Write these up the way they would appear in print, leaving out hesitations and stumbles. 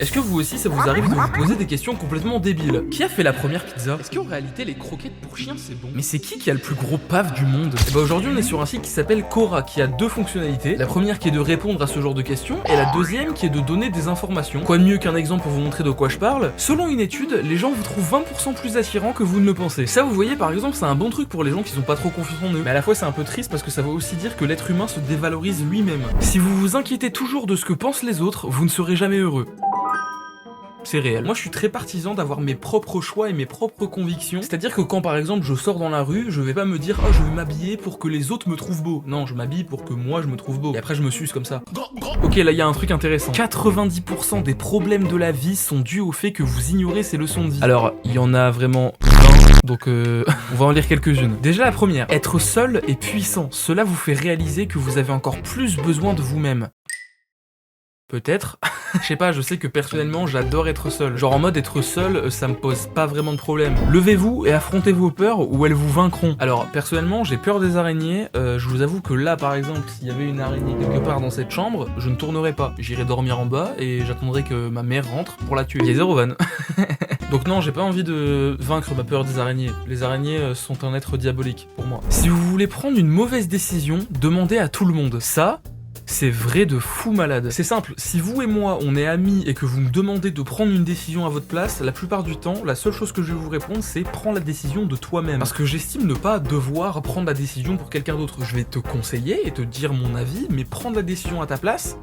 Est-ce que vous aussi ça vous arrive de vous poser des questions complètement débiles? Qui a fait la première pizza? Est-ce qu'en réalité les croquettes pour chiens c'est bon? Mais c'est qui a le plus gros paf du monde? Et bah aujourd'hui on est sur un site qui s'appelle Quora qui a deux fonctionnalités. La première qui est de répondre à ce genre de questions et la deuxième qui est de donner des informations. Quoi de mieux qu'un exemple pour vous montrer de quoi je parle? Selon une étude, les gens vous trouvent 20% plus attirant que vous ne le pensez. Ça vous voyez par exemple c'est un bon truc pour les gens qui sont pas trop confiants en eux. Mais à la fois c'est un peu triste parce que ça veut aussi dire que l'être humain se dévalorise lui-même. Si vous vous inquiétez toujours de ce que pensent les autres, vous ne serez jamais heureux. C'est réel. Moi je suis très partisan d'avoir mes propres choix et mes propres convictions. C'est-à-dire que quand par exemple je sors dans la rue, je vais pas me dire oh je vais m'habiller pour que les autres me trouvent beau. Non, je m'habille pour que moi je me trouve beau. Et après je me suce comme ça. Ok, là il y a un truc intéressant. 90% des problèmes de la vie sont dus au fait que vous ignorez ces leçons de vie. Alors, il y en a vraiment donc on va en lire quelques-unes. Déjà la première, être seul et puissant. Cela vous fait réaliser que vous avez encore plus besoin de vous-même. Peut-être. Je sais pas, je sais que personnellement j'adore être seul. Genre en mode être seul, ça me pose pas vraiment de problème. Levez-vous et affrontez vos peurs ou elles vous vaincront. Alors personnellement j'ai peur des araignées. Je vous avoue que là par exemple s'il y avait une araignée quelque part dans cette chambre, je ne tournerais pas. J'irais dormir en bas et j'attendrais que ma mère rentre pour la tuer. Il y a zéro van. Donc non, j'ai pas envie de vaincre ma peur des araignées. Les araignées sont un être diabolique pour moi. Si vous voulez prendre une mauvaise décision, demandez à tout le monde. Ça, c'est vrai de fou malade. C'est simple, si vous et moi on est amis et que vous me demandez de prendre une décision à votre place, la plupart du temps, la seule chose que je vais vous répondre c'est prends la décision de toi-même. Parce que j'estime ne pas devoir prendre la décision pour quelqu'un d'autre. Je vais te conseiller et te dire mon avis, mais prendre la décision à ta place...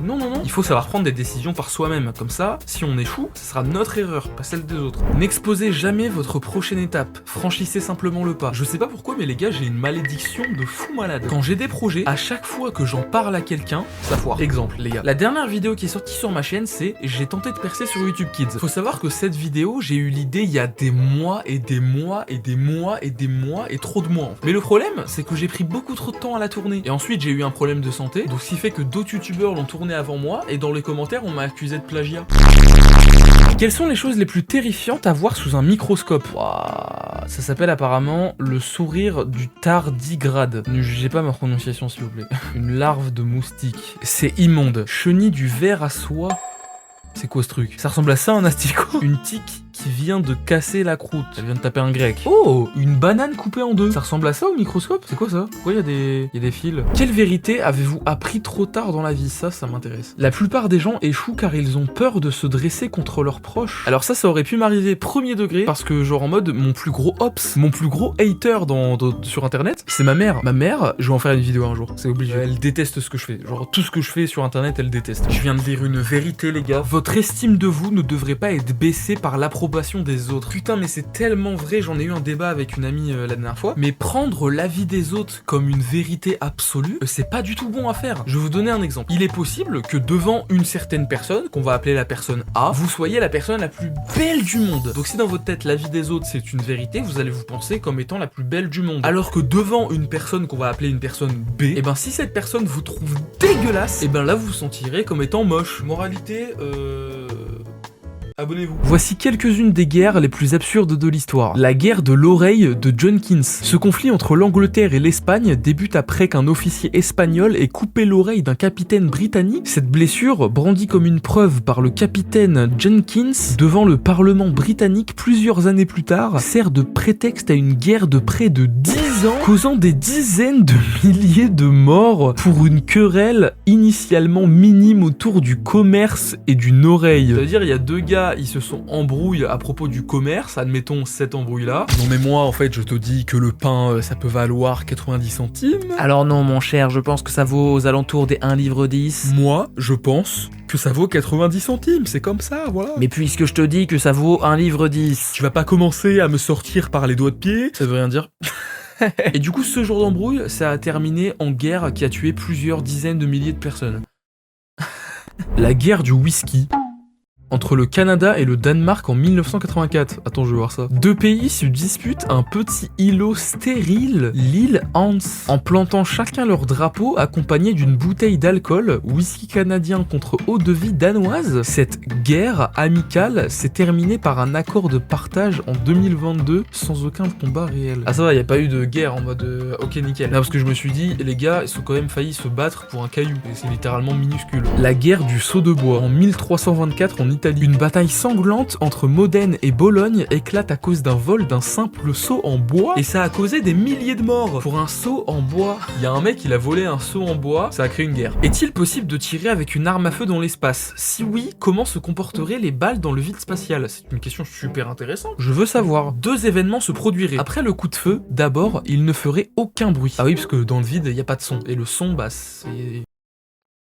Non, non, non. Il faut savoir prendre des décisions par soi-même. Comme ça, si on échoue, ce sera notre erreur, pas celle des autres. N'exposez jamais votre prochaine étape. Franchissez simplement le pas. Je sais pas pourquoi, mais les gars, j'ai une malédiction de fou malade. Quand j'ai des projets, à chaque fois que j'en parle à quelqu'un, ça foire. Exemple, les gars. La dernière vidéo qui est sortie sur ma chaîne, c'est j'ai tenté de percer sur YouTube Kids. Faut savoir que cette vidéo, j'ai eu l'idée il y a des mois et des mois et des mois et des mois et trop de mois. Mais le problème, c'est que j'ai pris beaucoup trop de temps à la tourner. Et ensuite, j'ai eu un problème de santé, donc ce qui fait que d'autres youtubeurs l'ont tourné avant moi, et dans les commentaires on m'a accusé de plagiat. Quelles sont les choses les plus terrifiantes à voir sous un microscope? Wow, ça s'appelle apparemment le sourire du tardigrade. Ne jugez pas ma prononciation s'il vous plaît. Une larve de moustique. C'est immonde. Chenille du ver à soie. C'est quoi ce truc? Ça ressemble à ça un asticot? Une tique qui vient de casser la croûte. Elle vient de taper un grec. Oh, une banane coupée en deux. Ça ressemble à ça au microscope? C'est quoi ça? Pourquoi il y a des fils? Quelle vérité avez-vous appris trop tard dans la vie? Ça m'intéresse. La plupart des gens échouent car ils ont peur de se dresser contre leurs proches. Alors ça aurait pu m'arriver premier degré parce que genre en mode mon plus gros ops, mon plus gros hater sur internet, c'est ma mère. Ma mère, je vais en faire une vidéo un jour. C'est obligé. Elle déteste ce que je fais. Genre tout ce que je fais sur internet, elle déteste. Je viens de lire une vérité les gars. Votre estime de vous ne devrait pas être baissée par l'approbation des autres. Putain mais c'est tellement vrai, j'en ai eu un débat avec une amie la dernière fois, mais prendre l'avis des autres comme une vérité absolue, c'est pas du tout bon à faire. Je vais vous donner un exemple. Il est possible que devant une certaine personne, qu'on va appeler la personne A, vous soyez la personne la plus belle du monde. Donc si dans votre tête l'avis des autres c'est une vérité, vous allez vous penser comme étant la plus belle du monde. Alors que devant une personne qu'on va appeler une personne B, et ben si cette personne vous trouve dégueulasse, et ben là vous vous sentirez comme étant moche. Moralité, abonnez-vous. Voici quelques-unes des guerres les plus absurdes de l'histoire. La guerre de l'oreille de Jenkins. Ce conflit entre l'Angleterre et l'Espagne débute après qu'un officier espagnol ait coupé l'oreille d'un capitaine britannique. Cette blessure, brandie comme une preuve par le capitaine Jenkins devant le Parlement britannique plusieurs années plus tard, sert de prétexte à une guerre de près de 10 ans, causant des dizaines de milliers de morts pour une querelle initialement minime autour du commerce et d'une oreille. C'est-à-dire, il y a deux gars ils se sont embrouillés à propos du commerce, admettons cette embrouille-là. Non mais moi, en fait, je te dis que le pain, ça peut valoir 90 centimes. Alors non, mon cher, je pense que ça vaut aux alentours des 1,10 livre. Moi, je pense que ça vaut 90 centimes, c'est comme ça, voilà. Mais puisque je te dis que ça vaut 1,10 livre, tu vas pas commencer à me sortir par les doigts de pied, ça veut rien dire. Et du coup, ce genre d'embrouille, ça a terminé en guerre qui a tué plusieurs dizaines de milliers de personnes. La guerre du whisky. entre le Canada et le Danemark en 1984. Attends, je veux voir ça. Deux pays se disputent un petit îlot stérile, l'île Hans, en plantant chacun leur drapeau accompagné d'une bouteille d'alcool, whisky canadien contre eau-de-vie danoise. Cette guerre amicale s'est terminée par un accord de partage en 2022 sans aucun combat réel. Ah ça va, y a pas eu de guerre en mode ok nickel. Non, parce que je me suis dit, les gars, ils ont quand même failli se battre pour un caillou, et c'est littéralement minuscule. La guerre du seau de bois en 1324 en Italie. Une bataille sanglante entre Modène et Bologne éclate à cause d'un vol d'un simple seau en bois, et ça a causé des milliers de morts. Pour un seau en bois, il y a un mec, il a volé un seau en bois, ça a créé une guerre. Est-il possible de tirer avec une arme à feu dans l'espace? Si oui, comment se comporteraient les balles dans le vide spatial? C'est une question super intéressante. Je veux savoir. Deux événements se produiraient. Après le coup de feu, d'abord, il ne ferait aucun bruit. Ah oui, parce que dans le vide, il n'y a pas de son. Et le son, bah, c'est...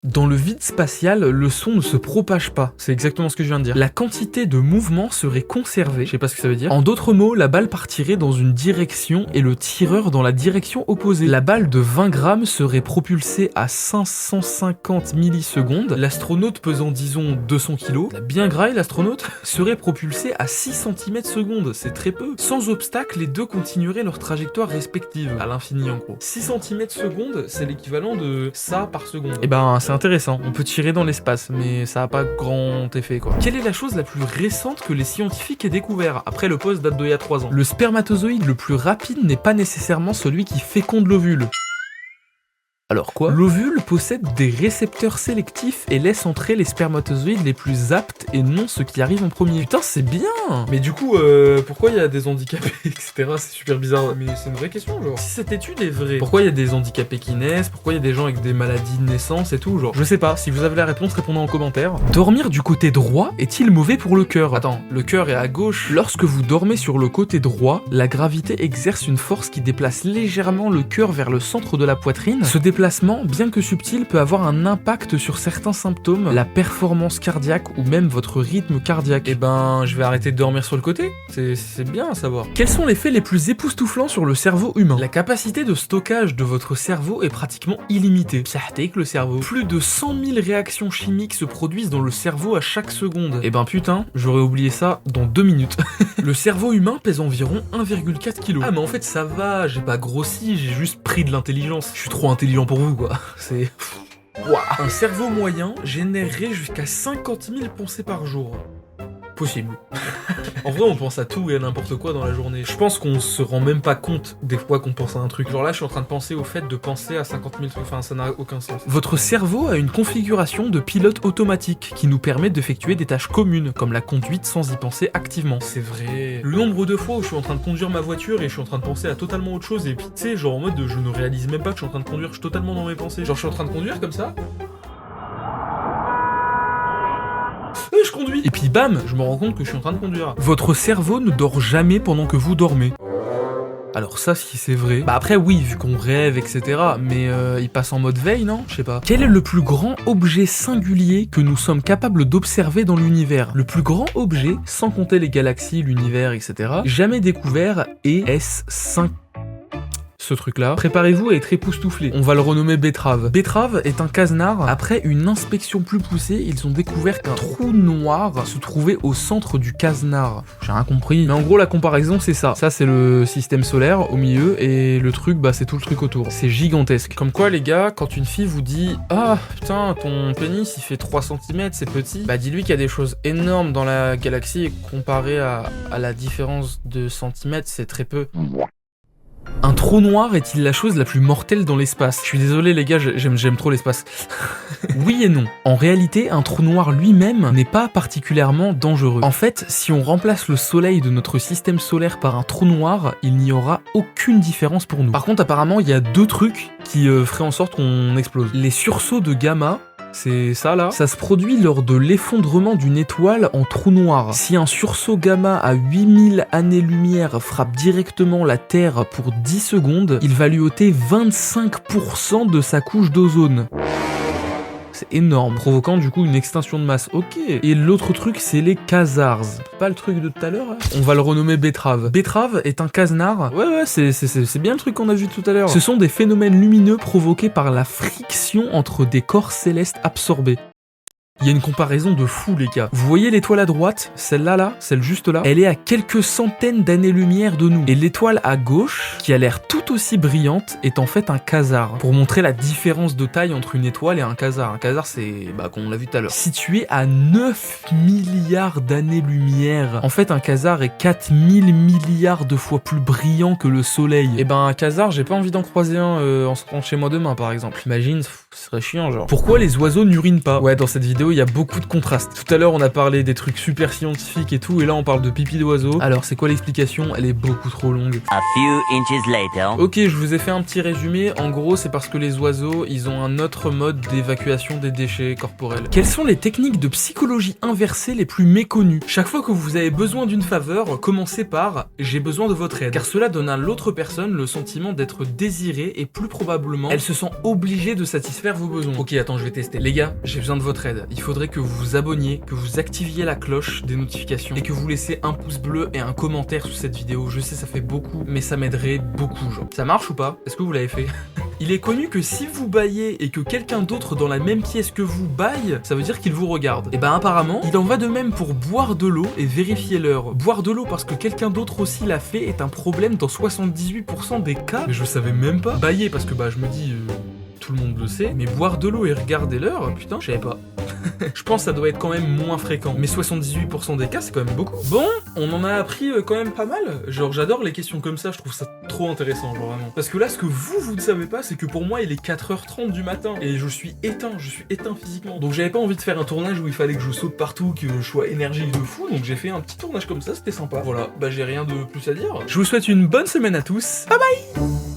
Dans le vide spatial, le son ne se propage pas. C'est exactement ce que je viens de dire. La quantité de mouvement serait conservée. Je sais pas ce que ça veut dire. En d'autres mots, la balle partirait dans une direction et le tireur dans la direction opposée. La balle de 20 grammes serait propulsée à 550 millisecondes. L'astronaute pesant, disons, 200 kg, la bien graille l'astronaute, serait propulsé à 6 cm secondes. C'est très peu. Sans obstacle, les deux continueraient leur trajectoire respective. À l'infini, en gros. 6 cm secondes, c'est l'équivalent de ça par seconde. Et ben, c'est intéressant, on peut tirer dans l'espace, mais ça a pas grand effet quoi. Quelle est la chose la plus récente que les scientifiques aient découvert? Après, le post date d'il y a 3 ans. Le spermatozoïde le plus rapide n'est pas nécessairement celui qui féconde l'ovule. Alors quoi? L'ovule possède des récepteurs sélectifs et laisse entrer les spermatozoïdes les plus aptes et non ceux qui arrivent en premier. Putain, c'est bien! Mais du coup, pourquoi il y a des handicapés, etc. C'est super bizarre, mais c'est une vraie question, genre. Si cette étude est vraie, pourquoi il y a des handicapés qui naissent? Pourquoi il y a des gens avec des maladies de naissance et tout, genre? Je sais pas, si vous avez la réponse, répondez en commentaire. Dormir du côté droit est-il mauvais pour le cœur? Attends, le cœur est à gauche. Lorsque vous dormez sur le côté droit, la gravité exerce une force qui déplace légèrement le cœur vers le centre de la poitrine. Ce déplacement, bien que subtil, peut avoir un impact sur certains symptômes, la performance cardiaque ou même votre rythme cardiaque. Eh ben, je vais arrêter de dormir sur le côté. C'est bien à savoir. Quels sont les faits les plus époustouflants sur le cerveau humain? La capacité de stockage de votre cerveau est pratiquement illimitée. Psahték le cerveau. Plus de 100 000 réactions chimiques se produisent dans le cerveau à chaque seconde. Eh ben putain, j'aurais oublié ça dans 2 minutes. Le cerveau humain pèse environ 1,4 kg. Ah mais en fait ça va, j'ai pas grossi, j'ai juste pris de l'intelligence. Je suis trop intelligent pour vous quoi. C'est... Wow. Un cerveau moyen générerait jusqu'à 50 000 pensées par jour. Possible. En vrai, on pense à tout et à n'importe quoi dans la journée. Je pense qu'on se rend même pas compte des fois qu'on pense à un truc. Genre là, je suis en train de penser au fait de penser à 50 000 trucs. Enfin, ça n'a aucun sens. Votre cerveau a une configuration de pilote automatique qui nous permet d'effectuer des tâches communes, comme la conduite sans y penser activement. C'est vrai. Le nombre de fois où je suis en train de conduire ma voiture et je suis en train de penser à totalement autre chose et puis tu sais, genre en mode je ne réalise même pas que je suis en train de conduire, je suis totalement dans mes pensées. Genre je suis en train de conduire comme ça. Je conduis. Et puis bam, je me rends compte que je suis en train de conduire. Votre cerveau ne dort jamais pendant que vous dormez. Alors ça, si c'est vrai... Bah après oui, vu qu'on rêve, etc. Mais il passe en mode veille, non? Je sais pas. Quel est le plus grand objet singulier que nous sommes capables d'observer dans l'univers? Le plus grand objet, sans compter les galaxies, l'univers, etc. jamais découvert est S5... ce truc-là. Préparez-vous à être époustouflé. On va le renommer Betterave. Betterave est un casenard. Après une inspection plus poussée, ils ont découvert qu'un trou noir se trouvait au centre du casenard. J'ai rien compris. Mais en gros, la comparaison, c'est ça. Ça, c'est le système solaire au milieu et le truc, bah, c'est tout le truc autour. C'est gigantesque. Comme quoi, les gars, quand une fille vous dit « Ah, putain, ton pénis, il fait 3 cm, c'est petit », bah, dis-lui qu'il y a des choses énormes dans la galaxie et comparé à la différence de centimètres, c'est très peu. Un trou noir est-il la chose la plus mortelle dans l'espace? Je suis désolé les gars, j'aime trop l'espace. Oui et non. En réalité, un trou noir lui-même n'est pas particulièrement dangereux. En fait, si on remplace le soleil de notre système solaire par un trou noir, il n'y aura aucune différence pour nous. Par contre, apparemment, il y a 2 trucs qui feraient en sorte qu'on explose. Les sursauts de gamma, c'est ça là. Ça se produit lors de l'effondrement d'une étoile en trou noir. Si un sursaut gamma à 8000 années-lumière frappe directement la Terre pour 10 secondes, il va lui ôter 25% de sa couche d'ozone. C'est énorme, provoquant du coup une extinction de masse. Ok. Et l'autre truc, c'est les quasars. Pas le truc de tout à l'heure là. On va le renommer Betterave. Betterave est un casenard. Ouais, c'est bien le truc qu'on a vu tout à l'heure. Ce sont des phénomènes lumineux provoqués par la friction entre des corps célestes absorbés. Il y a une comparaison de fou les gars. Vous voyez l'étoile à droite, celle-là là, celle juste là, elle est à quelques centaines d'années-lumière de nous. Et l'étoile à gauche, qui a l'air tout aussi brillante, est en fait un quasar. Pour montrer la différence de taille entre une étoile et un quasar. Un quasar c'est, comme on l'a vu tout à l'heure, situé à 9 milliards d'années-lumière. En fait un quasar est 4000 milliards de fois plus brillant que le soleil. Et un quasar, j'ai pas envie d'en croiser un en se rentrant chez moi demain par exemple. Imagine, ce serait chiant genre. Pourquoi les oiseaux n'urinent pas? Ouais, dans cette vidéo il y a beaucoup de contrastes. Tout à l'heure on a parlé des trucs super scientifiques et tout, et là on parle de pipi d'oiseau. Alors c'est quoi l'explication? Elle est beaucoup trop longue. A few inches later. Ok, je vous ai fait un petit résumé. En gros, c'est parce que les oiseaux, ils ont un autre mode d'évacuation des déchets corporels. Quelles sont les techniques de psychologie inversée les plus méconnues? Chaque fois que vous avez besoin d'une faveur, commencez par « j'ai besoin de votre aide ». Car cela donne à l'autre personne le sentiment d'être désirée et plus probablement, elle se sent obligée de satisfaire vos besoins. Ok, attends, je vais tester. Les gars, j'ai besoin de votre aide. Il faudrait que vous vous abonniez, que vous activiez la cloche des notifications et que vous laissiez un pouce bleu et un commentaire sous cette vidéo. Je sais, ça fait beaucoup, mais ça m'aiderait beaucoup, genre. Ça marche ou pas? Est-ce que vous l'avez fait? Il est connu que si vous baillez et que quelqu'un d'autre dans la même pièce que vous baille, ça veut dire qu'il vous regarde. Et apparemment, il en va de même pour boire de l'eau et vérifier l'heure. Boire de l'eau parce que quelqu'un d'autre aussi l'a fait est un problème dans 78% des cas. Mais je savais même pas. Bailler parce que je me dis... tout le monde le sait, mais boire de l'eau et regarder l'heure, putain, je savais pas. Je pense que ça doit être quand même moins fréquent. Mais 78% des cas, c'est quand même beaucoup. Bon, on en a appris quand même pas mal. Genre, j'adore les questions comme ça, je trouve ça trop intéressant, genre vraiment. Parce que là, ce que vous ne savez pas, c'est que pour moi, il est 4h30 du matin. Et je suis éteint physiquement. Donc j'avais pas envie de faire un tournage où il fallait que je saute partout, que je sois énergique de fou. Donc j'ai fait un petit tournage comme ça, c'était sympa. Voilà, j'ai rien de plus à dire. Je vous souhaite une bonne semaine à tous. Bye bye!